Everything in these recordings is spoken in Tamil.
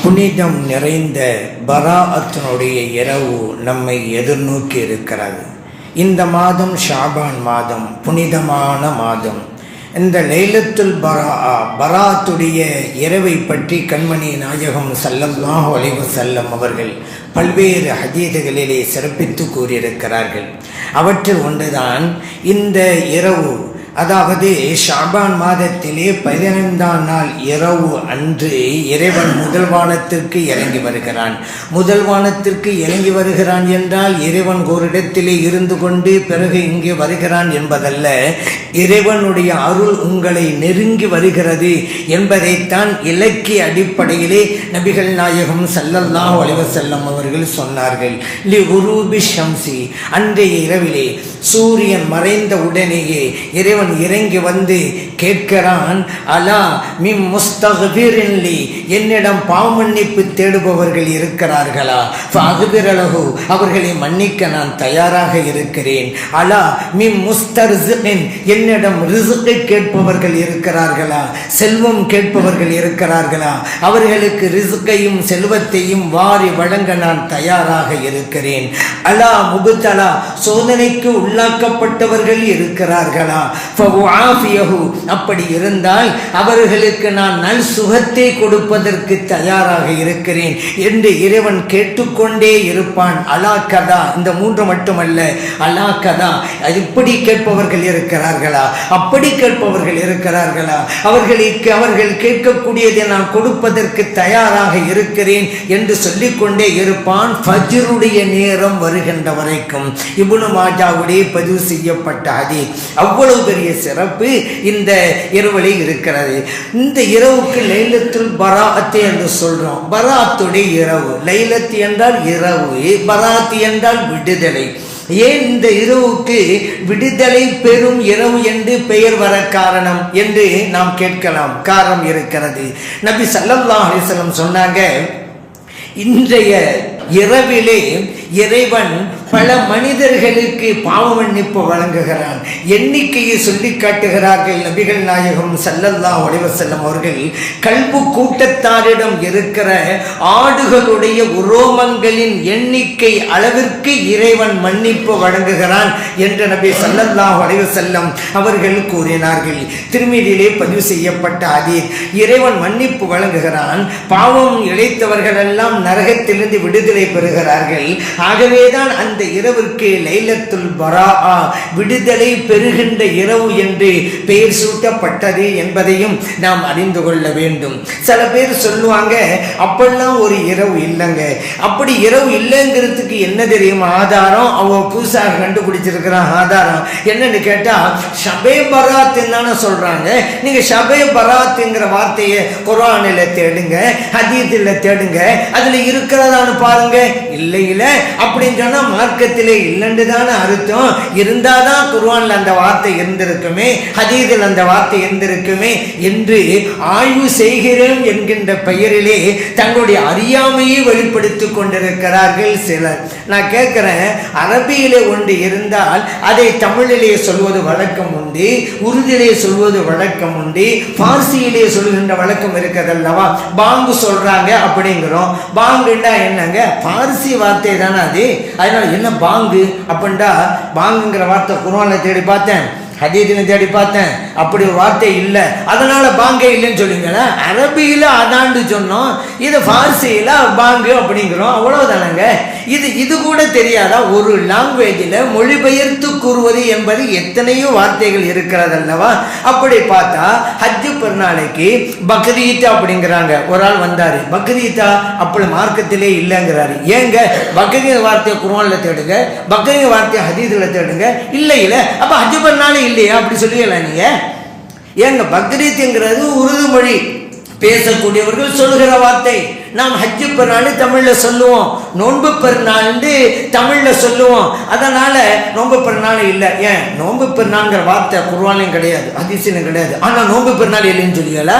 புனிதம் நிறைந்த பராஅத்தினுடைய இரவு நம்மை எதிர்நோக்கி இருக்கிறது. இந்த மாதம் ஷாபான் மாதம், புனிதமான மாதம். இந்த லைலத்துல் பராஅத்துடைய இரவை பற்றி கண்மணி நாயகம் ஸல்லல்லாஹு அலைஹி வஸல்லம் அவர்கள் பல்வேறு ஹதீதுகளிலே சிறப்பித்து கூறியிருக்கிறார்கள். அவற்றில் ஒன்றுதான் இந்த இரவு. அதாவது ஷாபான் மாதத்திலே 15ஆம் நாள் இரவு அன்று இறைவன் முதல் வானத்திற்கு இறங்கி வருகிறான். முதல் வானத்திற்கு இறங்கி வருகிறான் என்றால் இறைவன் ஒரு இடத்திலே இருந்து கொண்டு பிறகு இங்கே வருகிறான் என்பதல்ல. இறைவனுடைய அருள் உங்களை நெருங்கி வருகிறது என்பதைத்தான் இலக்கிய அடிப்படையிலே நபிகள் நாயகம் ஸல்லல்லாஹு அலைஹி வஸல்லம் அவர்கள் சொன்னார்கள். லி குரூபி ஷம்சி, அன்றைய இரவிலே சூரியன் மறைந்த உடனேயே இறைவன் இறங்கி வந்து கேட்கிறான், அலா மிம் முஸ்தக்பிரின் லி, என்னிடம் பாவமன்னிப்பு தேடுபவர்கள் இருக்கிறார்களா? ஃபஅக்பிரலஹு, அவர்களை மன்னிக்க நான் தயாராக இருக்கிறேன். அலா மிம் முஸ்தர்ஸிகின், என்னிடம் ரிஸ்க் கேட்பவர்கள் இருக்கிறார்களா? செல்வம் கேட்பவர்கள் இருக்கிறார்களா? அவர்களுக்கு ரிஸ்கையும் செல்வத்தையும் வாரி வழங்க நான் தயாராக இருக்கிறேன். அலா முபுத்தலா, சோதனைக்கு உள்ளாக்கப்பட்டவர்கள் இருக்கிறார்களா? ஃபஉஆஃபியஹு, அப்படி இருந்தால் அவர்களுக்கு நான் நல் சுகத்தை கொடுப்பதற்கு தயாராக இருக்கிறேன் என்று இறைவன் கேட்டுக்கொண்டே இருப்பான். அலா கதா, இந்த மூன்று மட்டுமல்ல, அலா கதா, இப்படி கேட்பவர்கள் இருக்கிறார்களா? அப்படி கேட்பவர்கள் இருக்கிறார்களா? அவர்கள் கேட்கக்கூடியதை நான் கொடுப்பதற்கு தயாராக இருக்கிறேன் என்று சொல்லிக்கொண்டே இருப்பான் ஃபஜ்ருடைய நேரம் வருகின்ற வரைக்கும். இப்னு மாஜாவுடைய பதிவு செய்யப்பட்ட ஹதீஸ். அவ்வளவு பெரிய சிறப்பு இந்த இரவிலே இருக்கிறது. இந்த இரவுக்கு லைலத்துல் பராஅத் என்று சொல்றோம். பராஅத்துடைய இரவு. லைலத் என்றால் இரவு, பராஅத் என்றால் விடுதலை. ஏன் இந்த இரவுக்கு விடுதலை பெறும் இரவு என்று பெயர் வர காரணம் என்று நாம் கேட்கலாம். காரணம் இருக்கிறது. நபி ஸல்லல்லாஹு அலைஹி வஸல்லம் சொன்னாங்க, இன்றைய இரவிலே இறைவன் பல மனிதர்களுக்கு பாவ மன்னிப்பு வழங்குகிறான். எண்ணிக்கையை சொல்லி காட்டுகிறார்கள் நபிகள் நாயகம் ஸல்லல்லாஹு அலைஹி வஸல்லம் அவர்கள். கல்பு கூட்டத்தாரிடம் இருக்கிற ஆடுகளுடைய உரோமங்களின் எண்ணிக்கை அளவிற்கு இறைவன் மன்னிப்பு வழங்குகிறான் என்று நபி ஸல்லல்லாஹு அலைஹி வஸல்லம் அவர்கள் கூறினார்கள். திருமீதியிலே பதிவு செய்யப்பட்ட ஹதீஸ். இறைவன் மன்னிப்பு வழங்குகிறான். பாவம் இழைத்தவர்கள் எல்லாம் நரகத்திலிருந்து விடுதலை பெறுகிறார்கள். ஆகவேதான் அந்த இரவிற்கு லைலத்துல் பராஅ, விடுதலை பெறுகின்ற இரவு என்று பெயர் சூட்டப்பட்டது என்பதையும் நாம் அறிந்து கொள்ள வேண்டும். சில பேர் சொல்லுவாங்க, அப்பெல்லாம் ஒரு இரவு இல்லைங்க. அப்படி இரவு இல்லைங்கிறதுக்கு என்ன தெரியுமா ஆதாரம்? அவன் புதுசாக கண்டுபிடிச்சிருக்கிறான் ஆதாரம். என்னன்னு கேட்டா, ஷபே பராத் தானே சொல்றாங்க. நீங்க ஷபே பராத்ங்கிற வார்த்தையை குர்ஆனில் தேடுங்க, ஹதீஸில் தேடுங்க, அதுல இருக்கிறதான்னு பாருங்க. இல்லையில அப்படின்னு சொன்னா மார்க்கத்திலே இல்லைன்னு தானே அர்த்தம். இருந்தாதான் குர்ஆன்ல அந்த வார்த்தை இருந்திருக்குமே, ஹதீஸில் அந்த வார்த்தை இருந்திருக்குமே என்று ஆய்வு செய்கிறோம் என்கின்ற பெயரிலே தங்களுடைய அறியாமையை வெளிப்படுத்திக் கொண்டிருக்கிறார்கள் சிலர். நான் கேட்கிறேன், அரபியிலே ஒன்று இருந்தால் அதை தமிழிலே சொல்வது வழக்கம் உண்டு, உருதிலே சொல்வது வழக்கம் உண்டு, பார்சியிலே சொல்கின்ற வழக்கம் இருக்கிறதல்லவா? பாங்கு சொல்றாங்க அப்படிங்கிறோம். பாங்குன்னா என்னங்க? பார்சி வார்த்தை தானே அது. அதனால என்ன பாங்கு அப்படின்டா? பாங்குங்கிற வார்த்தை குர்ஆன்ல தேடி பார்த்தேன், ஹதீஸில் தேடி பார்த்தேன், அப்படி ஒரு வார்த்தை இல்லை. அதனால பாங்கே இல்லைன்னு சொல்லுங்களேன். அரபியில அதாண்டு சொன்னோம், இது பார்சியில பாங்கு அப்படிங்கிறோம். அவ்வளவுதானங்க. இது கூட தெரியாதா? ஒரு லாங்குவேஜில் மொழிபெயர்த்து கூறுவது என்பது எத்தனையோ வார்த்தைகள் இருக்கிறது அல்லவா? அப்படி பார்த்தா ஹஜ்ஜு பெருநாளைக்கு பக்ரீத் அப்படிங்கிறாங்க. ஒரு ஆள் வந்தாரு, பக்ரீத்தா அப்படி மார்க்கத்திலே இல்லைங்கிறாரு. ஏங்க? பக்ரீத் வார்த்தையை குர்ஆன்ல தேடுங்க, பக்ரீத் வார்த்தையை ஹதீஸில் தேடுங்க. இல்லை இல்லை, அப்ப ஹஜ்ஜு பெருநாள் இல்லையா அப்படி சொல்லிடலாம் நீங்க. ஏங்க? பக்ரீத்ங்கிறது உருது மொழி பேசக்கூடியவர்கள் சொல்லுகிற வார்த்தை. நாம் ஹஜ்ஜு பெருநாள் தமிழ்ல சொல்லுவோம், நோன்பு பெருநாள் தமிழ்ல சொல்லுவோம். அதனால நோன்பு பெருநாள் இல்லை. ஏன்? நோன்பு பெருநாள்ங்கிற வார்த்தை குர்ஆன்லயும் கிடையாது, ஹதீஸிலும் கிடையாது. ஆனா நோன்பு பெருநாள் இல்லைன்னு சொல்லியல.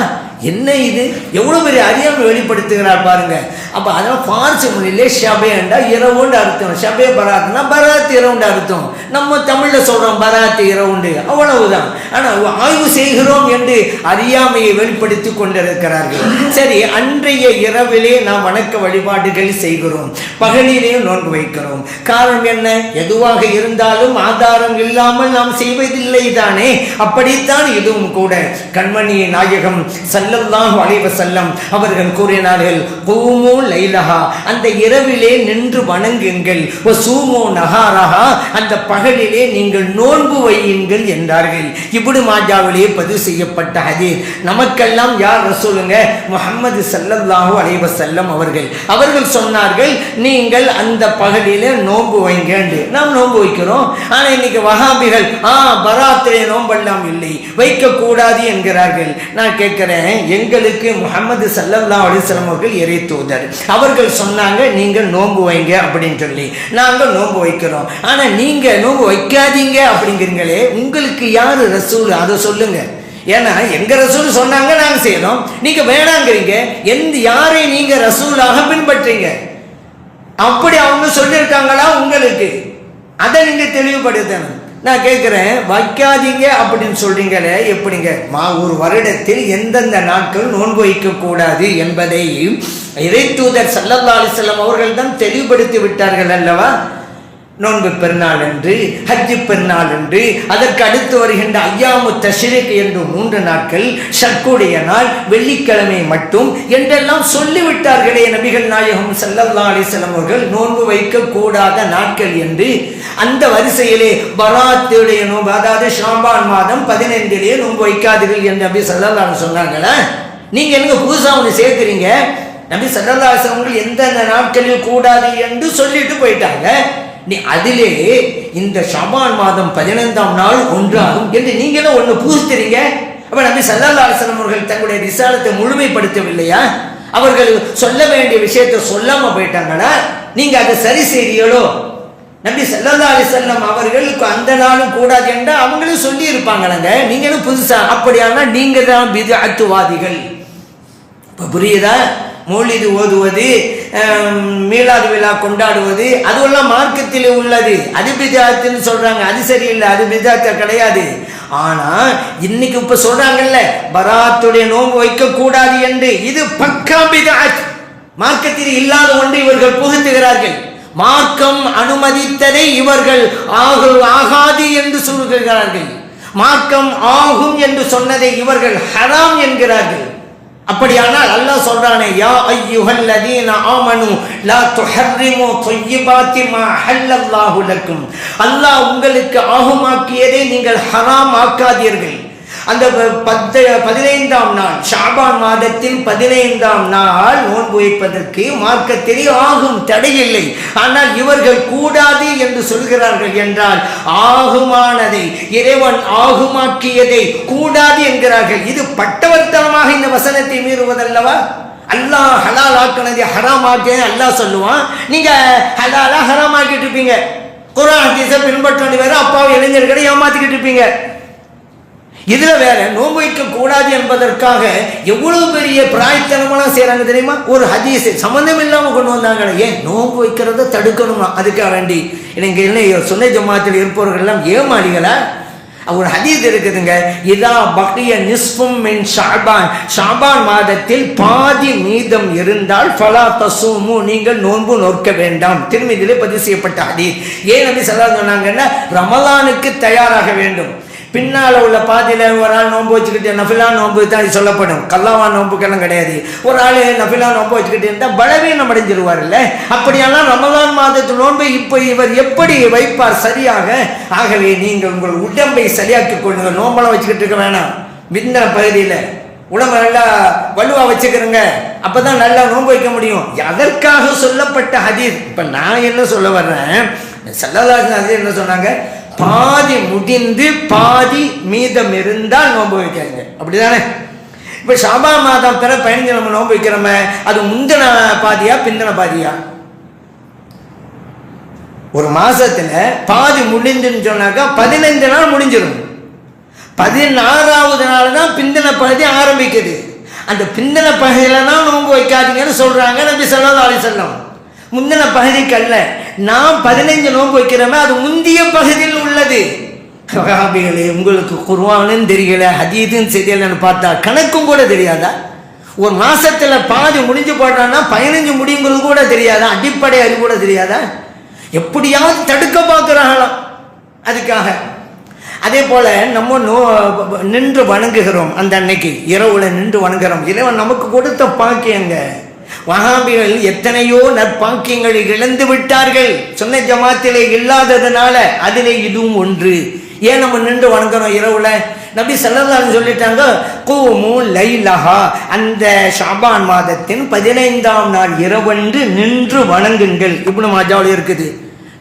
என்ன இது எவ்வளவு பெரிய அறியாமை வெளிப்படுத்துகிறார் பாருங்க. அப்ப அதெல்லாம் பார்சி மொழியிலே ஷபேண்டா இரவுண்டு அர்த்தம். ஷபே பராத்னா பராத் இரவுண்டு அர்த்தம். நம்ம தமிழ்ல சொல்றோம் பராத் இரவுண்டு, அவ்வளவுதான். ஆனா ஆய்வு செய்கிறோம் என்று அறியாமையை வெளிப்படுத்தி கொண்டிருக்கிறார்கள். சரி, அன்றைய இரவிலே நாம் வணக்க வழிபாடுகள் செய்கிறோம், பகலிலேயும் நோன்பு வைக்கிறோம். காரணம் என்ன? எதுவாக இருந்தாலும் ஆதாரம் இல்லாமல் நாம் செய்வதில்லை தானே. அப்படித்தான் இதுவும் கூட. கண்மணி நாயகம் ஸல்லல்லாஹு அலைஹி வஸல்லம் அவர்கள் கூறினார்கள், கூமு லைலஹா, அந்த இரவிலே நின்று வணங்குங்கள், வசூமு நஹாரஹா, அந்த பகலிலே நீங்கள் நோன்பு வையுங்கள் என்றார்கள். இப்னு மாஜாவிலே பதிவு செய்யப்பட்ட ஹதீஸ். நமக்கெல்லாம் யார் ரசூலுங்க? முஹம்மது ஸல்லல்லாஹு அலைஹி வஸல்லம் அவர்கள் சொன்னார்கள், நீங்கள் அந்த பகலிலே நோன்பு வைங்க. நாம் நோன்பு வைக்கிறோம். ஆனா இன்னைக்கு வஹாபிகள் பராத்திலே நோன்பெல்லாம் இல்லை, வைக்க கூடாது என்கிறார்கள். நான் கேட்கிறேன், எங்களுக்கு முஹம்மது ஸல்லல்லாஹு அலைஹி வஸல்லம் அவர்கள் இறை தூதர், அவர்கள் சொன்னாங்க நீங்கள் நோன்பு வைங்க அப்படின்னு சொல்லி நாங்கள் நோன்பு வைக்கிறோம். ஆனா நீங்க நோன்பு வைக்காதீங்க அப்படிங்கிறீங்களே, உங்களுக்கு யாரு ரசூல்? அதை சொல்லுங்க. ஏன்னா எங்க ரசூல் சொன்னாங்க, நாங்க செய்யணும், நீங்க வேணாங்கிறீங்க. யாரை நீங்க ரசூலாக பின்பற்றீங்க? அப்படி அவங்க சொல்லியிருக்காங்களா உங்களுக்கு? அதை நீங்க தெளிவுபடுத்தணும். நான் கேட்கிறேன், வைக்காதீங்க அப்படின்னு சொல்றீங்களே, எப்படிங்க? ஒரு வருடத்தில் எந்தெந்த நாட்கள் நோன்பு வைக்க கூடாது என்பதை இறை தூதர் ஸல்லல்லாஹு அலைஹி வஸல்லம் அவர்கள் தான் தெளிவுபடுத்தி விட்டார்கள் அல்லவா? நோன்பு பெருநாள் என்று, ஹஜ்ஜு பெருநாள் என்று, அதற்கு அடுத்து வருகின்ற ஐயாமு தஷ்ரீக் என்று 3 நாட்கள், ஷக்குடைய நாள், வெள்ளிக்கிழமை மட்டும் என்றெல்லாம் சொல்லிவிட்டார்களே நபிகள் நாயகம் ஸல்லல்லாஹு அலைஹி வஸல்லம் அவர்கள் நோன்பு வைக்க கூடாத நாட்கள் என்று. அந்த வரிசையிலே பராத்துடைய நோன்பு, அதாவது ஷாபான் மாதம் 15 நோன்பு வைக்காதீர்கள் என்று நபி ஸல்லல்லாஹு அலைஹி சொன்னாங்களா? நீங்க எனக்கு புதுசா ஒன்று சேர்க்கிறீங்க. நபி ஸல்லல்லாஹு அலைஹி வஸல்லம் எந்தெந்த நாட்களில் கூடாது என்று சொல்லிட்டு போயிட்டாங்க. நீ அதிலே இந்த ஷாபான் மாதம் 15ஆம் நாள் ஒன்றாகும் என்று நீங்களும் ஒன்று புகுத்துறீங்க. அப்ப நபி ஸல்லல்லாஹு அலைஹி வஸல்லம் அவர்கள் தங்களுடைய ரிசாலத்தை முழுமைப்படுத்தவில்லையா? அவர்கள் சொல்ல வேண்டிய விஷயத்தை சொல்லாம போயிட்டாங்களா? நீங்க அதை சரி செய்றீங்களோ? நபி ஸல்லல்லாஹு அலைஹி வஸல்லம் அவர்களுக்கு அந்த நாளும் கூடாது என்றா அவங்களும் சொல்லி இருப்பாங்களங்க, நீங்களும் புதுசா. அப்படியானா நீங்க தான் பித்அத்துவாதிகள். இப்ப புரியுதா? மௌலிது ஓதுவது, மீலாது விழா கொண்டாடுவது, அதுவெல்லாம் மார்க்கத்தில் உள்ளது. அது பித்அத்துன்னு சொல்றாங்க, அது சரியில்லை, அது பித்அத்து கிடையாது. ஆனா இன்னைக்கு இப்ப சொல்றாங்கல்ல, பராத்துடைய நோன்பு வைக்க கூடாது என்று, இது பக்கா பித்அத், மார்க்கத்தில் இல்லாத ஒன்று இவர்கள் புகுத்துகிறார்கள். மார்க்கம் அனுமதித்ததை இவர்கள் ஆகாது என்று சொல்கிறார்கள். மார்க்கம் ஆகும் என்று சொன்னதை இவர்கள் ஹராம் என்கிறார்கள். அப்படியானால் அல்லாஹ் சொல்றானே, யா அய்யுஹல்லதீன ஆமனு லா துஹர்ரிமு த்வையிபாத்தி மா ஹல்லல்லாஹு லக்கும், அல்லாஹ் உங்களுக்கு ஆகுமாக்கியதை நீங்கள் ஹராம் ஆக்காதீர்கள். அந்த 15ஆம் நாள், ஷாபான் மாதத்தின் 15ஆம் நாள் நோன்பு வைப்பதற்கு மார்க்கத்தில் ஆகும் தடையில்லை. ஆனால் இவர்கள் கூடாது என்று சொல்கிறார்கள் என்றால், ஆகுமானதை, இறைவன் ஆகுமாக்கியதை கூடாது என்கிறார்கள். இது பட்டவர்த்தனமாக இந்த வசனத்தை மீறுவதல்லவா? அல்லாஹ் ஹலால் ஆக்கினதை ஹராம் ஆக்கிய அல்லாஹ் சொல்லுவான், நீங்க ஹலாலா ஹராம் ஆக்கிட்டு இருப்பீங்க. குர்ஆன் ஹதீஸை பின்பற்ற வேற, அப்பாவை இளைஞர்களை ஏமாத்திக்கிட்டு இருப்பீங்க. இதுல வேற நோன்பு வைக்க கூடாது என்பதற்காக எவ்வளவு பெரிய பிராய்த்தனமெல்லாம் செய்யறாங்க தெரியுமா? ஒரு ஹதீஸ் சம்பந்தம் இல்லாம கொண்டு வந்தாங்களே, ஏன் நோன்பு வைக்கிறத தடுக்கணுமா? அதுக்காக வேண்டி இங்க சுன்ன ஜமாத்தில் இருப்பவர்கள் எல்லாம் ஏமாளிகளா? ஒரு ஹதீஸ் இருக்குதுங்க, இதா பக்கிய நிஸ்ஃபும் மின் ஷாபான், ஷாபான் மாதத்தில் பாதி மீதம் இருந்தால் ஃபலா தஸூமு, நீங்கள் நோன்பு நோக்க வேண்டாம். திருமதியிலே பதிவு செய்யப்பட்ட ஹதீஸ். ஏன் நபி ஸல்லல்லாஹு அலைஹி வஸல்லம் சொன்னாங்கன்னா, ரமலானுக்கு தயாராக வேண்டும். பின்னால் உள்ள பாதியில் ஒரு ஆள் நோன்பு வச்சுக்கிட்டு, நஃபிலா நோன்பு தான் சொல்லப்படும், கல்லாவா நோன்புக்கெல்லாம் கிடையாது. ஒரு ஆள் நஃபிலா நோன்பு வச்சுக்கிட்டு இருந்தால் பலவீனம் அடைஞ்சிருவார்ல. அப்படியெல்லாம் ரமலான் மாதத்து நோன்பை இப்போ இவர் எப்படி வைப்பார் சரியாக? ஆகவே நீங்கள் உங்கள் உடம்பை சரியாக்கிக் கொள்ளுங்கள். நோம்பெல்லாம் வச்சுக்கிட்டு இருக்க வேணாம். விந்தன பகுதியில் உடம்பை நல்லா வலுவா வச்சுக்கிறங்க, அப்பதான் நல்லா நோன்பு வைக்க முடியும். அதற்காக சொல்லப்பட்ட ஹதீஸ். இப்ப நான் என்ன சொல்ல வர்றேன், ஸல்லல்லாஹு அலைஹி வஸல்லம் என்ன சொன்னாங்க? பாதி முடிந்து பாதி மீதம் இருந்தால் நோன்பு வைக்காங்க, அப்படிதானே? இப்ப ஷாபான் மாதம் 15 நம்ம நோன்பு வைக்கிறோமே, அது முந்தின பாதியா பிந்தின பாதியா? ஒரு மாசத்துல பாதி முடிஞ்சுன்னு சொன்னாக்கா 15 நாள் முடிஞ்சிடும். 16வது நாள் தான் பிந்தின பகுதி ஆரம்பிக்குது. அந்த பிந்தின பகுதியில் தான் நோன்பு வைக்காதீங்கன்னு சொல்றாங்க நபி ஸல்லல்லாஹு அலைஹி வஸல்லம். முந்தின பகுதிக்கு அல்ல. நாம் 15 நோன்பு வைக்கிறோமே அது முந்திய பகுதியில் உள்ளது. வஹாபிகளே, உங்களுக்கு குர்ஆனும் தெரியல, ஹதீஸும் தெரியலன்னு பார்த்தா கணக்கும் கூட தெரியாதா? ஒரு மாசத்துல பாதி முடிஞ்சு போடுறான்னா 15 முடியுங்கிறது கூட தெரியாதா? அடிப்படை அறிவு கூட தெரியாதா? எப்படியாவது தடுக்க பார்க்கிறாங்களாம். அதுக்காக அதே போல நம்ம நின்று வணங்குகிறோம். அந்த அன்னைக்கு இரவுல நின்று வணங்குகிறோம். இறைவன் நமக்கு கொடுத்த பாக்கியங்க. வஹாபிகள் எத்தனையோ நற்பாக்கியங்களை இழந்து விட்டார்கள், சொன்ன ஜமாத்திலே இல்லாததுனால. அதிலே இதுவும் ஒன்று. ஏன் நம்ம நின்று வணங்குறோம் இரவுல? நபி ஸல்லல்லாஹு அலைஹி சொல்லிட்டாங்க, கூமு லைலஹா, அந்த ஷாபான் மாதத்தின் 15ஆம் நாள் இரவன்று நின்று வணங்குங்கள். இப்னு மாஜாவில் இருக்குது.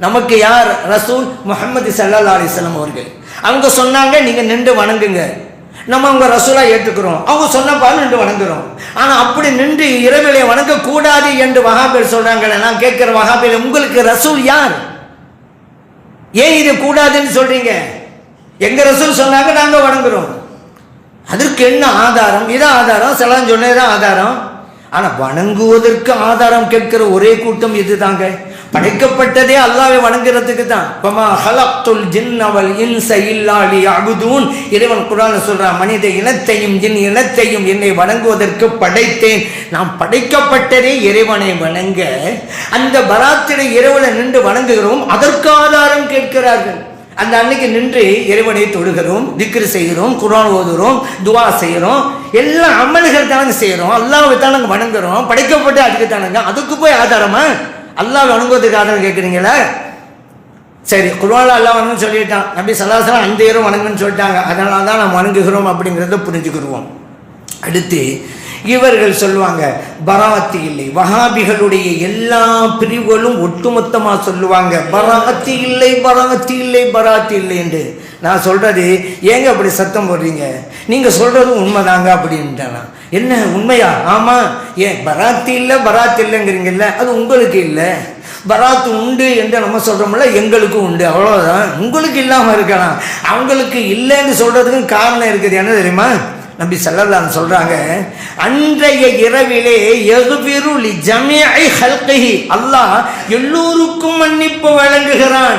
நமக்கு யார்? ரசூல் முஹம்மது ஸல்லல்லாஹு அலைஹி வஸல்லம் அவர்கள். அவங்க சொன்னாங்க நீங்க நின்று வணங்குங்க. நம்ம அவங்க ரசூலா ஏற்றுக்கிறோம். அவங்க சொன்னப்பால் நின்று வணங்குறோம். ஆனா அப்படி நின்று இரவிலே வணங்க கூடாது என்று வஹாபிகள் சொல்றாங்களே. நான் கேட்கிற வஹாபிகள், உங்களுக்கு ரசூல் யார்? ஏன் இது கூடாதுன்னு சொல்றீங்க? எங்க ரசூல் சொன்னாங்க, நாங்க வணங்குறோம். அதற்கு என்ன ஆதாரம்? இதான் ஆதாரம். சிலர் சொன்னதுதான் ஆதாரம். ஆனா வணங்குவதற்கு ஆதாரம் கேட்கிற ஒரே கூட்டம் இதுதாங்க. படைக்கப்பட்டதே அல்லாஹ்வை வணங்குறதுக்கு தான். வமா ஹலக்துல் ஜின்ன வல் இன்ஸ இல்லா லியஅபுதூன். இறைவன் குர்ஆன்ல சொல்றான், மனித இனத்தையும் ஜின் இனத்தையும் என்னை வணங்குவதற்கு படைத்தேன். நாம் படைக்கப்பட்டதே இறைவனை வணங்க. அந்த பராத்திரை இரவுல நின்று வணங்குகிறோம். அதற்கு ஆதாரம் கேட்கிறார்கள். அந்த அன்னைக்கு நின்று இறைவனை தொழுகிறோம், திக்ர் செய்கிறோம், குர்ஆன் ஓதுறோம், துஆ செய்கிறோம். எல்லா அமல்கள் தானங்க செய்கிறோம். அல்லாஹ்வை தான் நாங்கள் வணங்குறோம். படைக்கப்பட்ட அதுக்கு தானங்க. அதுக்கு போய் ஆதாரமா? அல்லாஹ் வணங்குவதற்கு ஆதாரம் கேட்குறீங்களா? சரி, குர்ஆன்ல அல்லாஹ் வணங்குன்னு சொல்லிட்டான். நபி ஸல்லல்லாஹு அலைஹி வஸல்லம் அந்த இரவு வணங்குன்னு சொல்லிட்டாங்க. அதனால தான் நாம் வணங்குகிறோம் அப்படிங்கிறத புரிஞ்சுக்கிடுவோம். அடுத்து இவர்கள் சொல்லுவாங்க பராத்தி இல்லை. வஹாபிகளுடைய எல்லா பிரிவுகளும் ஒட்டுமொத்தமாக சொல்லுவாங்க பராத்தி இல்லை, பராத்தி இல்லை, பராத்தி இல்லை என்று. நான் சொல்றது, ஏங்க அப்படி சத்தம் போடுறீங்க? நீங்க சொல்றதும் உண்மைதாங்க அப்படின்ட்டானா. என்ன உண்மையா? ஆமா. ஏன் பராத்தி இல்லை பராத்தி இல்லைங்கிறீங்கல்ல, அது உங்களுக்கு இல்லை. பராத்து உண்டு என்று நம்ம சொல்றோம்ல, எங்களுக்கு உண்டு, அவ்வளவுதான். உங்களுக்கு இல்லாம இருக்கலாம், அவங்களுக்கு இல்லைன்னு சொல்றதுக்கு காரணம் இருக்குது. என்ன தெரியுமா? நபி ஸல்லல்லாஹு அலைஹி சொல்றாங்க, அன்றைய இரவிலே யக்ஃபிரு லி ஜமீஇ ஹல்கிஹி, அல்லாஹ் எல்லோருக்கும் மன்னிப்பு வழங்குகிறான்.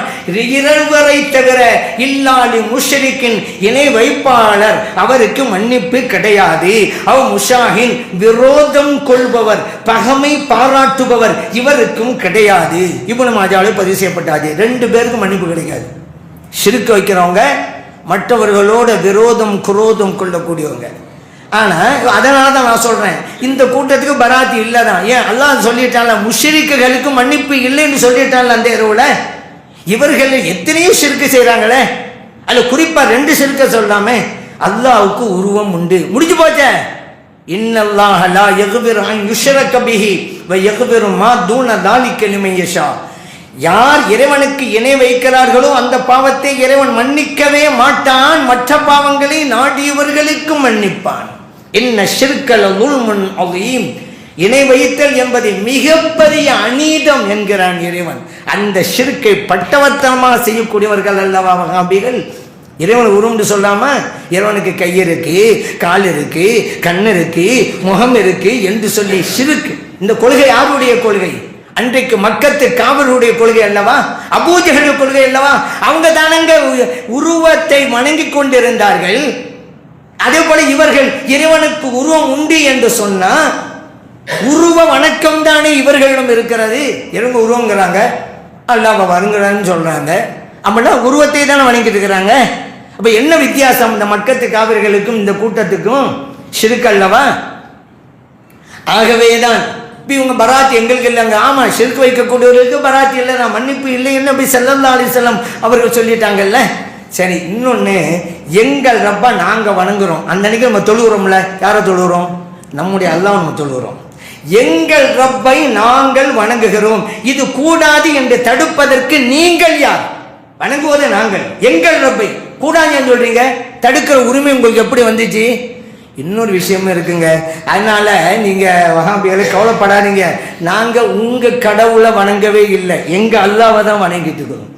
இரவரை தவிர இல்லா லி முஷ்ரிக்கின், இணை வைப்பாளர் அவருக்கு மன்னிப்பு கிடையாது. அவ் முஷாஹின், விரோதம் கொள்பவர், பகமை பாராட்டுபவர், இவருக்கும் கிடையாது. இப்னு மாஜாவில் பதிவு செய்யப்பட்டாது. 2 பேருக்கும் மன்னிப்பு கிடைக்காது. ஷிர்க் வைக்கிறவங்க, மற்றவர்களோட விரோதம் குரோதம் கொள்ளக்கூடியவங்க. ஆனா அதனால தான் நான் சொல்றேன், இந்த கூட்டத்துக்கு பராத்தி இல்லதான். ஏன்? அல்லாஹ் சொல்லிட்டால, முஷ்ரிக்குகளுக்கு மன்னிப்பு இல்லைன்னு சொல்லிட்டால அந்த இரவுல. இவர்கள் எத்தனையோ ஷிர்க் செய்யறாங்களே, அதுல குறிப்பா 2 ஷிர்க்க சொல்லாமே. அல்லாஹ்வுக்கு உருவம் உண்டு, முடிஞ்சு போச்சே. இன்னல்லாஹ லா யக்ஃபிரு அன் யுஷ்ரக பிஹி வ யக்ஃபிரு மா தூன தாலிக லிமன் யஷா. யார் இறைவனுக்கு இணை வைக்கிறார்களோ அந்த பாவத்தை இறைவன் மன்னிக்கவே மாட்டான். மற்ற பாவங்களை நாடியவர்களுக்கு மன்னிப்பான். இன்ன ஷிர்கல ஸுல்முன் அஸீம், இணை வைத்தல் என்பது மிகப்பெரிய அநீதம் என்கிறான் இறைவன். அந்த ஷிர்க்கை பட்டவர்த்தனமாக செய்யக்கூடியவர்கள் அல்லவா வஹாபிகள். இறைவன் உருவம்னு சொல்லாம, இறைவனுக்கு கை இருக்கு, கால் இருக்கு, கண் இருக்கு, முகம் இருக்கு என்று சொல்லி ஷிர்க். இந்த கொள்கை யாருடைய கொள்கை? அன்றைக்கு மக்கத்து காவலுடைய கொள்கை அல்லவா, அபூஜஹல் கொள்கை அல்லவா. அவங்க தானங்க உருவத்தை வணங்கி கொண்டிருந்தார்கள். அதே போல இவர்கள் இறைவனுக்கு உருவம் உண்டு என்று சொன்னா உருவ வணக்கம் தானே இவர்களிடம் இருக்கிறது. இவங்க உருவங்கிறாங்க, அல்லாஹ் வருங்கிறான்னு சொல்றாங்க. அப்படின்னா உருவத்தை தானே வணங்கிட்டு இருக்கிறாங்க. அப்ப என்ன வித்தியாசம் இந்த மக்கத்து காவிர்களுக்கும் இந்த கூட்டத்துக்கும்? ஷிர்க் அல்லவா. ஆகவேதான் இவங்க பராத்தி எங்களுக்கு இல்லைங்க. ஆமா, ஷிர்க் வைக்கக்கூடியவர்களுக்கு பராத்தி இல்லை, நான் மன்னிப்பு இல்லை என்று நபி ஸல்லல்லாஹு அலைஹி வஸல்லம் அவர்கள் சொல்லிட்டாங்கல்ல. சரி, இன்னொன்னு, எங்கள் ரப்பா நாங்க வணங்குறோம். அந்த அன்னைக்கு நம்ம தொழுகிறோம்ல, யாரை தொழுகிறோம்? நம்முடைய அல்லாஹ் நம்ம தொழுகிறோம். எங்கள் ரப்பை நாங்கள் வணங்குகிறோம். இது கூடாது என்று தடுப்பதற்கு நீங்கள் யார்? வணங்குவதை நாங்கள். எங்கள் ரப்பை கூடாது என்று சொல்றீங்க, தடுக்கிற உரிமை உங்களுக்கு எப்படி வந்துச்சு? இன்னொரு விஷயமும் இருக்குங்க. அதனால நீங்க வஹாபிகளை கவலைப்படாதீங்க. நாங்க உங்க கடவுளை வணங்கவே இல்லை, எங்க அல்லாஹ்வை தான் வணங்கிட்டு இருக்கிறோம்.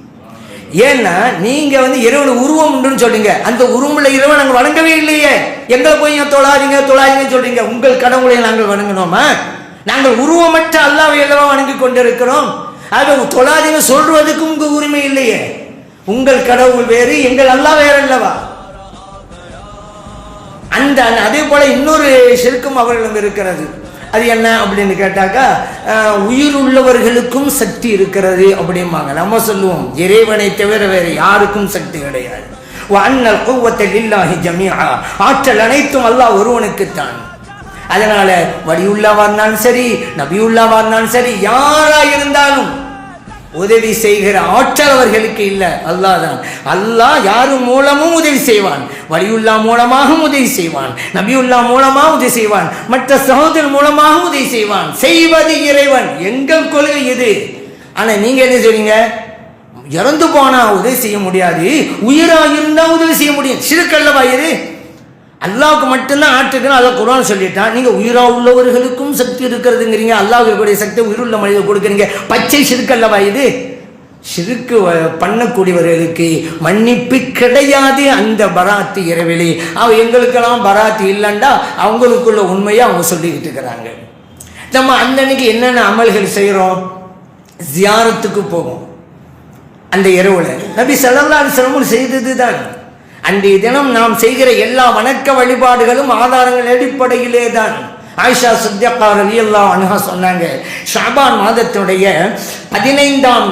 ஏன்னா நீங்க இறைவன் உருவம் உண்டுன்னு சொல்றீங்க, அந்த உருவமுள்ள இறைவன் நாங்கள் வணங்கவே இல்லையே. எங்களை போய் தொழாதீங்க தொழாதீங்க சொல்றீங்க. உங்கள் கடவுளை நாங்கள் வணங்கணுமா? நாங்கள் உருவமற்ற அல்லாஹ்வை அல்லவா வணங்கி கொண்டிருக்கிறோம். ஆக தொழாதீங்க சொல்றதுக்கு உங்க உரிமை இல்லையே. உங்கள் கடவுள் வேறு, எங்கள் அல்லாஹ் வேறு அல்லவா? அந்த அதே போல இன்னொரு ஷிர்க்கும் அவர்களிடம் இருக்கிறது. அது என்ன அப்படின்னு கேட்டாக்கா, உயிர் உள்ளவர்களுக்கும் சக்தி இருக்கிறது அப்படிம்பாங்க. நம்ம சொல்லுவோம் இறைவனை தவிர வேறு யாருக்கும் சக்தி கிடையாது. வஅன்னல் குவ்வத லில்லாஹி ஜமீஆ, ஆற்றல் அனைத்தும் அல்லாஹ் ஒருவனுக்குத்தான். அதனால வலியுல்லாவா இருந்தாலும் சரி, நபியுல்லாவா இருந்தாலும் சரி, யாரா இருந்தாலும் உதவி செய்கிற ஆற்றல் அவர்களுக்கு இல்லை, அல்லாஹ் தான். அல்லாஹ் யாரு மூலமும் உதவி செய்வான். வலியுல்லா மூலமாகவும் உதவி செய்வான், நபியுல்லா மூலமாக உதவி செய்வான், மற்ற சகோதரர் மூலமாக உதவி செய்வான். செய்வது இறைவன். எங்கள் கொள்கை இது. ஆனா நீங்க என்ன சொல்றீங்க? இறந்து போனா உதவி செய்ய முடியாது, உயிரா இருந்தா உதவி செய்ய முடியும். சிறுக்கல்லவா இது? அல்லாவுக்கு மட்டும்தான் ஆற்றுக்குன்னு அல்லாஹ் குர்ஆன் சொல்லிட்டான். நீங்க உயிரா உள்ளவர்களுக்கும் சக்தி இருக்கிறதுங்கிறீங்க, அல்லாஹ்வுடைய சக்தி உயிருள்ள மனிதர் கொடுக்குறீங்க. பச்சை சிறுக்கல்லவா இது? சிறுக்கு பண்ணக்கூடியவர்களுக்கு மன்னிப்பு கிடையாது. அந்த பராத்து இரவிலே எங்களுக்கெல்லாம் பராத்து இல்லைண்டா அவங்களுக்குள்ள உண்மையை அவங்க சொல்லிக்கிட்டு இருக்கிறாங்க. நம்ம அன்னைக்கு என்னென்ன அமல்கள் செய்கிறோம்? ஜியாரத்துக்கு போவோம். அந்த இரவுல நபி ஸல்லல்லாஹு அலைஹி வஸல்லம் செய்தது தான். அன்றைய தினம் நாம் செய்கிற எல்லா வணக்க வழிபாடுகளும் ஆதாரங்கள் அடிப்படையிலே தான். ஆயிஷா சித்திகா ரலியல்லாஹு அன்ஹா சொன்னாங்க, ஷாபான் மாதத்துடைய 15ஆம்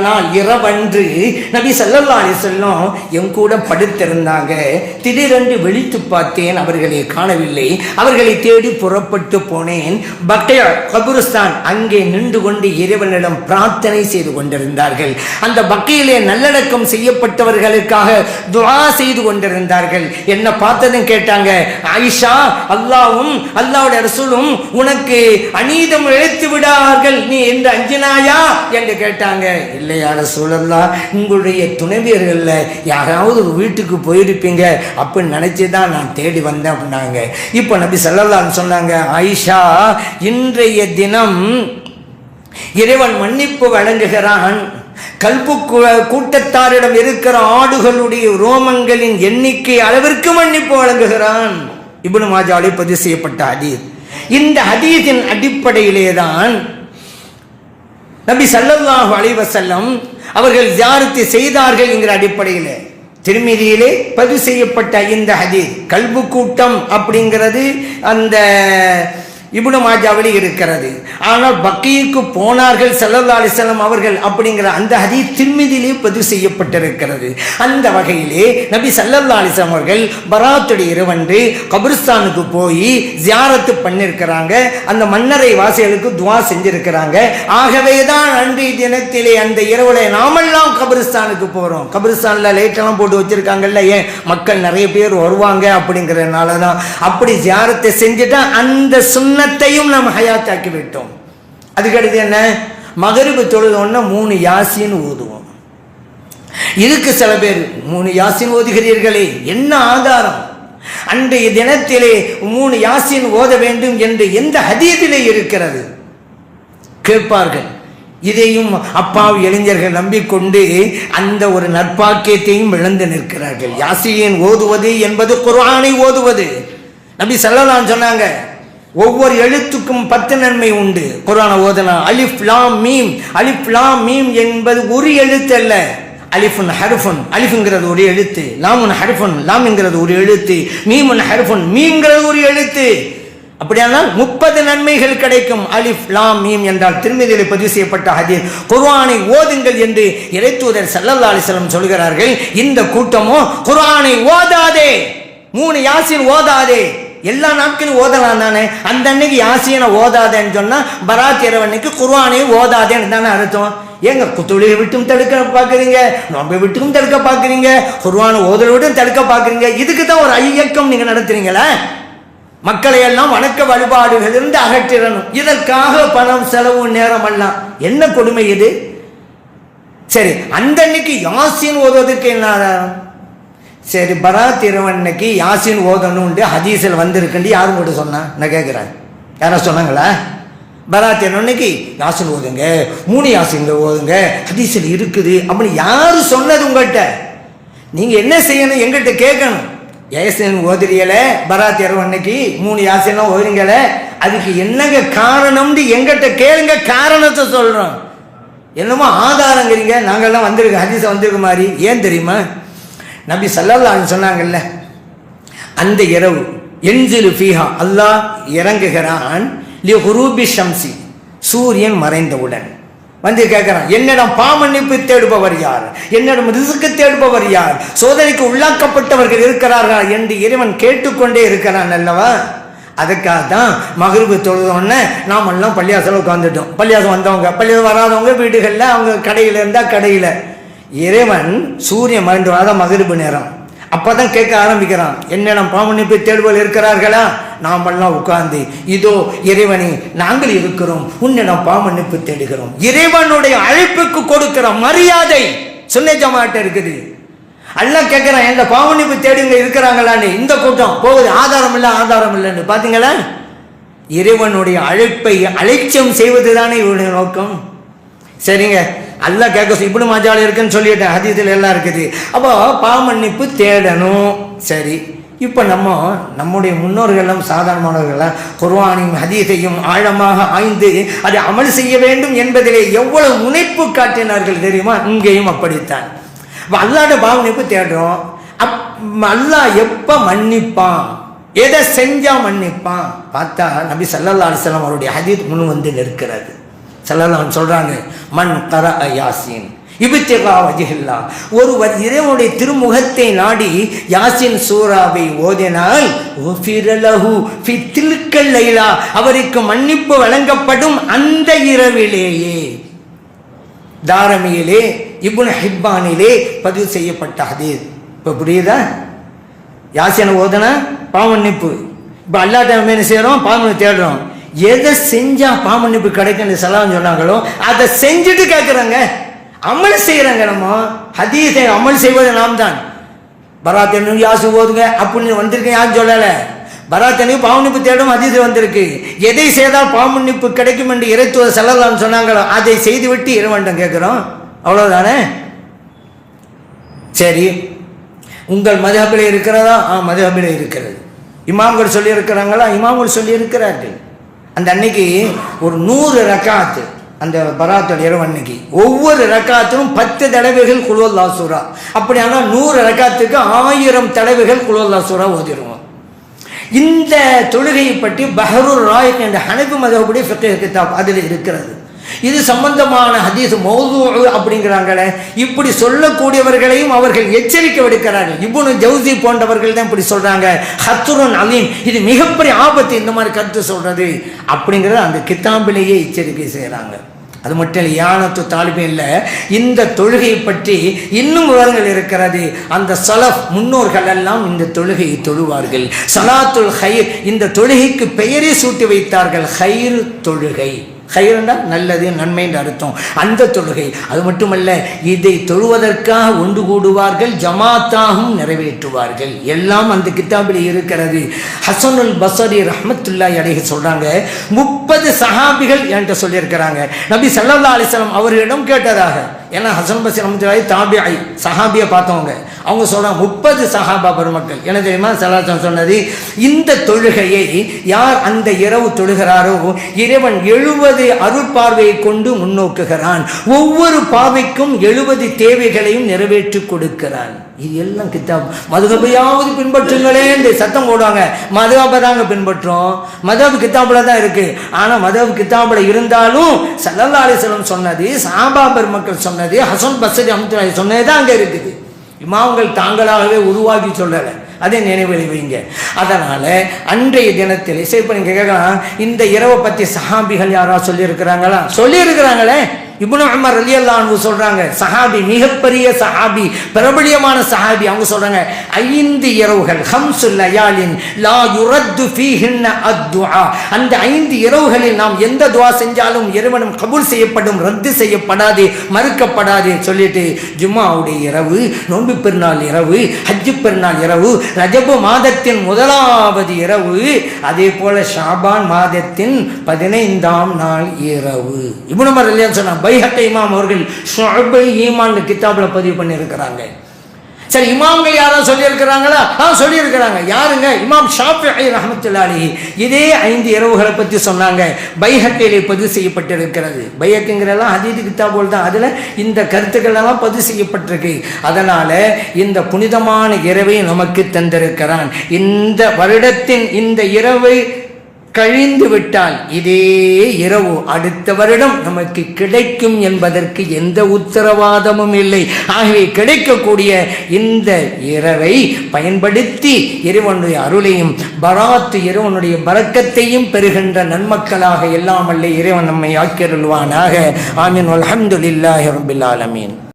நாள் இரவன்று நபி ஸல்லல்லாஹு அலைஹி வஸல்லம் என் கூட படுத்திருந்தாங்க. திடீரென்று விழித்து பார்த்தேன், அவர்களை காணவில்லை. அவர்களை தேடி புறப்பட்டு போனேன். பக்கையா கபுரஸ்தான், அங்கே நின்று கொண்டு இறைவனிடம் பிரார்த்தனை செய்து கொண்டிருந்தார்கள். அந்த பக்கையிலே நல்லடக்கம் செய்யப்பட்டவர்களுக்காக துஆ செய்து கொண்டிருந்தார்கள். என்ன பார்த்ததும் கேட்டாங்க, ஆயிஷா, அல்லாஹ்வும் அல்லாஹ்வுடைய ரசூலும் உனக்கு அநீதம் இழைத்து விடார்கள், நீ என்று அஞ்சினாயா என்று கேட்டாங்க. இல்லையா ரசூலல்லாஹ், உங்களுடைய துணைவியர்கள்ல யாராவது ஒரு வீட்டுக்கு போயிருப்பீங்க அப்படின்னு நினைச்சுதான் நான் தேடி வந்தேன் அப்படின்னாங்க. இப்போ நபி ஸல்லல்லாஹு அலைஹி சொன்னாங்க, ஆயிஷா, இன்றைய தினம் இறைவன் மன்னிப்பு வழங்குகிறான். கல்பு கூட்டத்தாரிடம் இருக்கிற ஆடுகளுடைய ரோமங்களின் எண்ணிக்கை அளவிற்கு மன்னிப்பு வழங்குகிறான். இப்னு மாஜாவிலே பதிவு செய்யப்பட்ட ஹதீஸ். இந்த ஹதீஸின் அடிப்படையிலே தான் நபி ஸல்லல்லாஹு அலைஹி வஸல்லம் அவர்கள் ஜியாரத் செய்தார்கள் என்கிற அடிப்படையில் திருமிதியிலே பதிவு செய்யப்பட்ட இந்த ஹதீஸ். கல்பு கூட்டம் அப்படிங்கிறது அந்த இப்னு மாஜாவிலே இருக்கிறது. ஆனால் பக்கீக்கு போனார்கள் ஸல்லல்லாஹு அலைஹி வஸல்லம் அவர்கள் அப்படிங்கிற அந்த ஹதீஸ் திர்மிதியிலே பதிவு செய்யப்பட்டிருக்கிறது. அந்த வகையிலே நபி ஸல்லல்லாஹு அலைஹி வஸல்லம் அவர்கள் பராத்துடைய இரவன்று கபிரிஸ்தானுக்கு போய் ஜியாரத்து பண்ணியிருக்கிறாங்க. அந்த மன்னரை வாசிகளுக்கு துஆ செஞ்சிருக்கிறாங்க. ஆகவே தான் அன்றைய தினத்திலே அந்த இரவுல நாமெல்லாம் கபிரிஸ்தானுக்கு போகிறோம். கபிரிஸ்தானில் லைட்டெல்லாம் போட்டு வச்சிருக்காங்கல்ல, ஏன் மக்கள் நிறைய பேர் வருவாங்க அப்படிங்கிறதுனால தான். அப்படி ஜியாரத்தை செஞ்சுட்டா அந்த சுன்னத்தையும் நாம் ஹயாத்தாக்கி விட்டோம். அதுக்கடுத்து என்ன, மகரிபு தொழுதோன்னா 3 யாசீன் ஓதுவோம். இதுக்கு சில பேர் 3 யாசீன் ஓதுகிறீர்களே, என்ன ஆதாரம்? அன்றைய தினத்திலே 3 யாசீன் ஓத வேண்டும் என்று எந்த ஹதீஸிலே இருக்கிறது கேட்பார்கள். இதையும் அப்பாவி இளைஞர்கள் நம்பிக்கொண்டு அந்த ஒரு நற்பாக்கியத்தையும் இழந்து நிற்கிறார்கள். யாசீன் ஓதுவது என்பது குர்ஆனை ஓதுவது. நபி ஸல்லல்லாஹு அலைஹி சொன்னாங்க, ஒவ்வொரு எழுத்துக்கும் 10 நன்மை உண்டு. குர்ஆனை ஓதனா அலிஃப் லாம் மீம். அலிஃப் லாம் மீம் என்பது ஒரு எழுத்து அல்ல. அலிஃபுன் ஹர்ஃபுன், அலிஃப்ங்கிறது ஒரு எழுத்து. லாமுன் ஹர்ஃபுன், லாம்ங்கிறது ஒரு எழுத்து. மீமுன் ஹர்ஃபுன், மீம்ங்கிறது ஒரு எழுத்து. அப்படியானால் 30 நன்மைகள் கிடைக்கும். அலிஃப் லாம் மீம் என்றால் திருமதியிலே பதிவு செய்யப்பட்ட ஹதீஸ். குர்ஆனை ஓதுங்கள் என்று இறைத்தூதர் ஸல்லல்லாஹு அலைஹி வஸல்லம் சொல்கிறார்கள். இந்த கூட்டமோ குர்ஆனை ஓதாதே, 3 யாசீன் ஓதாதே. எல்லா நாட்களும் ஓதலாம் தானே, அந்த அன்னைக்கு யாசீனை ஓதாதேன்னு சொன்னா பராத் இரவன்னைக்கு குர்ஆனை ஓதாதேன்னு தானே அர்த்தம். ஏங்க தொழிலை விட்டும் தடுக்க பார்க்குறீங்க, நோம்பை விட்டும் தடுக்க பார்க்குறீங்க, குர்ஆனை ஓதலை விட்டும் தடுக்க பார்க்குறீங்க. இதுக்கு தான் ஒரு இயக்கம் நீங்கள் நடத்துறீங்களா? மக்களை எல்லாம் வணக்க வழிபாடுகளிலிருந்து அகற்றிடணும். இதற்காக பணம் செலவு நேரம் எல்லாம் என்ன கொடுமை இது? சரி, அந்த அன்னைக்கு யாசீன் ஓதுவதற்கு என்ன ஆதாரம்? சரி, பராத் இரவன்னைக்கு யாசீன் ஓதணும் ஹதீஸில் வந்திருக்குன்னு யாரும் கூட சொன்னா? நான் கேட்குறேன், யாரா சொன்னாங்களா? பராத் அன்னைக்கு யாசின் ஓதுங்க, 3 யாசின்ல ஓதுங்க, ஹதீஸில் இருக்குது அப்படின்னு யாரு சொன்னது உங்கள்கிட்ட? நீங்கள் என்ன செய்யணும்? எங்கிட்ட கேட்கணும். யாசின் ஓதுறியல, பராத் அன்னைக்கு 3 யாசின்லாம் ஓதுறீங்கள, அதுக்கு என்னங்க காரணம்னு எங்கிட்ட கேளுங்க, காரணத்தை சொல்கிறோம். என்னமோ ஆதாரங்கிறீங்க, நாங்கள்லாம் வந்திருக்க ஹதீஸை வந்திருக்க மாதிரி. ஏன் தெரியுமா? நபி ஸல்லல்லாஹு அலைஹி சொன்னாங்கல்ல, அந்த இரவு என்ஜிலு ஃபீஹா, அல்லாஹ் இறங்குகிறான் லிகுரூபி ஷம்சி, சூரியன் மறைந்தவுடன் வந்து கேட்கிறான், என்னிடம் பாமன்னிப்பு தேடுபவர் யார், என்னிடம் ரிஸ்க் தேடுபவர் யார், சோதனைக்கு உள்ளாக்கப்பட்டவர்கள் இருக்கிறார்கள் என்று இறைவன் கேட்டுக்கொண்டே இருக்கிறான் அல்லவா. அதுக்காக தான் மக்ரிபு தொழுதோடனே நாம் எல்லாம் பள்ளியாசல உட்காந்துட்டோம். பள்ளியாசம் வந்தவங்க, பள்ளியாசம் வராதவங்க வீடுகளில், அவங்க கடையில் இருந்தால் கடையில். இறைவன் சூரியன் மறைந்து அதான் மக்ரிபு நேரம். அப்பதான் கேட்க ஆரம்பிக்கிறான், என்னிடம் பாவமன்னிப்பு தேடுபவர்கள் இருக்கிறார்களா? நாமெல்லாம் உட்கார்ந்து, இதோ இறைவனே நாங்கள் இருக்கிறோம், உன்னிடம் பாவமன்னிப்பு தேடுகிறோம். இறைவனுடைய அழைப்புக்கு கொடுக்கிற மரியாதை சுன்னத் ஜமாஅத் இருக்குது. அல்லாஹ் கேட்கிறான், எந்த பாவமன்னிப்பு தேடுங்க இருக்கிறாங்களான்னு. இந்த கூட்டம் போகுது, ஆதாரம் இல்லை ஆதாரம் இல்லைன்னு. பார்த்தீங்களா? இறைவனுடைய அழைப்பை அலட்சியம் செய்வது தானே இவருடைய நோக்கம். சரிங்க, அல்லாஹ் கேட்க இப்னு மாஜால இருக்குன்னு சொல்லிட்டேன், ஹதீஸில் எல்லாம் இருக்குது. அப்போ பாவமன்னிப்பு தேடணும். சரி, இப்போ நம்முடைய முன்னோர்களும் சாதாரணமானவர்களாம் குர்ஆனையும் ஹதீஸையும் ஆழமாக ஆய்ந்து அதை அமல் செய்ய வேண்டும் என்பதிலே எவ்வளவு முனைப்பு காட்டினார்கள் தெரியுமா? இங்கேயும் அப்படித்தான். அல்லாஹ்ட பாவமன்னிப்பு தேடுறோம். அல்லாஹ் எப்போ மன்னிப்பான், எதை செஞ்சா மன்னிப்பான் பார்த்தா நபி ஸல்லல்லாஹு அலைஹி வஸல்லம் அவருடைய ஹதீஸ் முன் வந்து நிற்கிறது. ஸல்லல்லாஹு சொல்றாங்க, மன் கரஅ யாசீன் இப்திகா வஜ்ஹில்லாஹ், ஒருவர் இறைவனுடைய திருமுகத்தை நாடி யாசின் சூராவை ஓதினால் உஃபிர லஹு ஃபி தில்கல் லைலா, அவருக்கு மன்னிப்பு வழங்கப்படும் அந்த இரவிலேயே. தாரமியிலே இப்னு ஹிப்பானிலே பதிவு செய்யப்பட்ட ஹதீஸ். இப்போ புரியுதா? யாசின் ஓதுனா பாவமன்னிப்பு. இப்போ அல்லாஹ்ட்ட என்ன செய்கிறோம்? பாவமன்னிப்பு தேடுறோம். எதை செஞ்சா பாவமன்னிப்பு கிடைக்குன்னு ஸல்லல்லாஹு சொன்னாங்களோ அதை செஞ்சுட்டு கேட்குறாங்க, அமல் செய்கிறாங்க. நம்ம ஹதீஸை அமல் செய்வது நாம் தான். பராத் யாசு ஓதுங்க அப்படின்னு வந்திருக்கேன், யாரும் சொல்லலை. பராத் பாவமன்னிப்பு தேடும் ஹதீஸ் வந்திருக்கு. எதை செய்தால் பாவமன்னிப்பு கிடைக்கும் என்று இறைத்துவர் ஸல்லல்லாஹு சொன்னாங்களோ அதை செய்துவிட்டு இறைவனிடம் கேட்குறோம். அவ்வளோதானே? சரி, உங்கள் மதுஹபில் இருக்கிறதா? மதுஹபில் இருக்கிறது. இமாம்கள் சொல்லி இருக்கிறாங்களா? இமாம்கள் சொல்லி இருக்கிறார்கள். அந்த அன்னைக்கு ஒரு 100 ரக்காத்து, அந்த பராத்துடைய இரவு அன்னைக்கு ஒவ்வொரு ரக்காத்திலும் 10 தடவைகள் குல் ஹுவல்லாஹ் சூரா. அப்படியானா 100 ரக்காத்துக்கு 1000 தடவைகள் குல் ஹுவல்லாஹ் சூரா ஓதிடுவோம். இந்த தொழுகையை பற்றி பஹ்ருர் ராயிக் என்ற ஹனஃபி மذஹபுடைய ஃபிக்ஹ் கிதாப் அதில் இருக்கிறது. இது சம்பந்தமான ஹதீஸ் மௌது அப்படிங்கிறாங்களே, இப்படி சொல்லக்கூடியவர்களையும் அவர்கள் எச்சரிக்கை விடுக்கிறார்கள். இப்னு ஜவுசி போன்றவர்கள் தான் இப்படி சொல்றாங்க, ஹத்ருன் அலீம், இது மிகப்பெரிய ஆபத்து இந்த மாதிரி கருத்து சொல்றது அப்படிங்கிறத அந்த கிதாபிலேயே எச்சரிக்கை செய்கிறாங்க. அது மட்டும் இல்லை, யானத்து தாலிபின்ல இந்த தொழுகையை பற்றி இன்னும் விவரங்கள் இருக்கிறது. அந்த சலஃப் முன்னோர்கள் எல்லாம் இந்த தொழுகையை தொழுவார்கள். சலாத்துல் ஹைர், இந்த தொழுகைக்கு பெயரே சூட்டி வைத்தார்கள், ஹைர் தொழுகை. ஹைரண்டா நல்லது, நன்மை என்று அர்த்தம். அந்த தொழுகை அது மட்டுமல்ல, இதை தொழுவதற்காக ஒன்று கூடுவார்கள், ஜமாத்தாகவும் நிறைவேற்றுவார்கள். எல்லாம் அந்த கிதாபில் இருக்கிறது. ஹசனுல் பஸ்ரி ரஹ்மத்துல்லாஹி அலைஹி சொல்றாங்க, 30 சஹாபிகள் என்கிட்ட சொல்லியிருக்கிறாங்க, நபி ஸல்லல்லாஹு அலைஹி வஸல்லம் அவர்களிடம் கேட்டதாக. ஏன்னா ஹசன் பஸ்ரி ரஹ்மத்துல்லாஹி தாபிஐ, சஹாபியை பார்த்தவங்க. அவங்க சொல்றாங்க 30 சஹாபா பெருமக்கள். என்ன தெரியுமா? ஸல்லல்லாஹு அலைஹி சொன்னது, இந்த தொழுகையை யார் அந்த இரவு தொழுகிறாரோ இறைவன் 70 அருட்பார்வையை கொண்டு முன்னோக்குகிறான். ஒவ்வொரு பார்வைக்கும் 70 தேவைகளையும் நிறைவேற்றி கொடுக்கிறான். இது எல்லாம் கிதாப். மதுஹபையாவது பின்பற்றுங்களே என்று சத்தம் போடுவாங்க. மதுஹபை தாங்க பின்பற்றோம், மதுஹப் கிதாபுல தான் இருக்கு. ஆனால் மதுஹப் கிதாபுல இருந்தாலும் ஸல்லல்லாஹு அலைஹி வஸல்லம் சொன்னது, சஹாபா பெருமக்கள் சொன்னது, ஹசன் பஸ்ரி ரஹ்மத்துல்லாஹி சொன்னது தான் அங்கே இருக்குது. இமாம்கள் தாங்களாகவே உருவாக்கி சொல்லலை, அதை நினைவில் வைங்க. அதனால் அன்றைய தினத்தில் இப்போ நீங்கள் கேட்கலாம், இந்த இரவை பற்றி சஹாபிகள் யாராவது சொல்லியிருக்கிறாங்களா? சொல்லியிருக்கிறாங்களே. இப்னு உமர் ரலியல்லாஹு அன்ஹு சொல்றாங்க, சஹாபி, மிகப்பெரிய சஹாபி, பிரபலியமான சஹாபி, அவங்க சொல்றாங்க 5 இரவுகள், 5 லயாலின் லா யுரத்து ஃபீஹின்ன அத்துஆ, அந்த 5 இரவுகளில் நாம் எந்த துஆ செஞ்சாலும் இறைவனும் கபூல் செய்யப்படும், ரத்து செய்யப்படாது, மறுக்கப்படாது சொல்லிட்டு ஜும்ஆவுடைய இரவு, நோன்பு பெருநாள் இரவு, ஹஜ் பெருநாள் இரவு, ரஜபு மாதத்தின் 1வது இரவு, அதே போல ஷாபான் மாதத்தின் 15ஆம் நாள் இரவு. இப்னு உமர் ரலியல்லாஹு அன்ஹு பைஹக்கி இமாம் அவர்கள் ஷுஅபுல் ஈமான் கிதாபில் பதிவு பண்ணியிருக்கிறாங்க. சரி, இமாம்கள் யாரும் சொல்லியிருக்கிறாங்களா? சொல்லியிருக்கிறாங்க. யாருங்க? இமாம் ஷாஃபிஈ ரஹ்மத்துல்லாஹி அலைஹி இதே 5 இரவுகளை பற்றி சொன்னாங்க. பைஹக்கியிலே பதிவு செய்யப்பட்டிருக்கிறது. பைஹக்கிங்கிறதெல்லாம் ஹதீஸ் கிதாபுல் தான், அதில் இந்த கருத்துக்கள் எல்லாம் பதிவு செய்யப்பட்டிருக்கு. அதனால இந்த புனிதமான இரவை நமக்கு தந்திருக்கிறான். இந்த வருடத்தின் இந்த இரவை கழிந்து விட்டால் இதே இரவு அடுத்த வருடம் நமக்கு கிடைக்கும் என்பதற்கு எந்த உத்தரவாதமும் இல்லை. ஆகவே கிடைக்கக்கூடிய இந்த இரவை பயன்படுத்தி இறைவனுடைய அருளையும் பராத்து, இறைவனுடைய பரக்கத்தையும் பெறுகின்ற நன்மக்களாக எல்லாம் வல்ல இறைவன் நம்மை ஆக்கியருள்வானாக. ஆமீன். அல்ஹம்துலில்லாஹி ரப்பில் ஆலமீன்.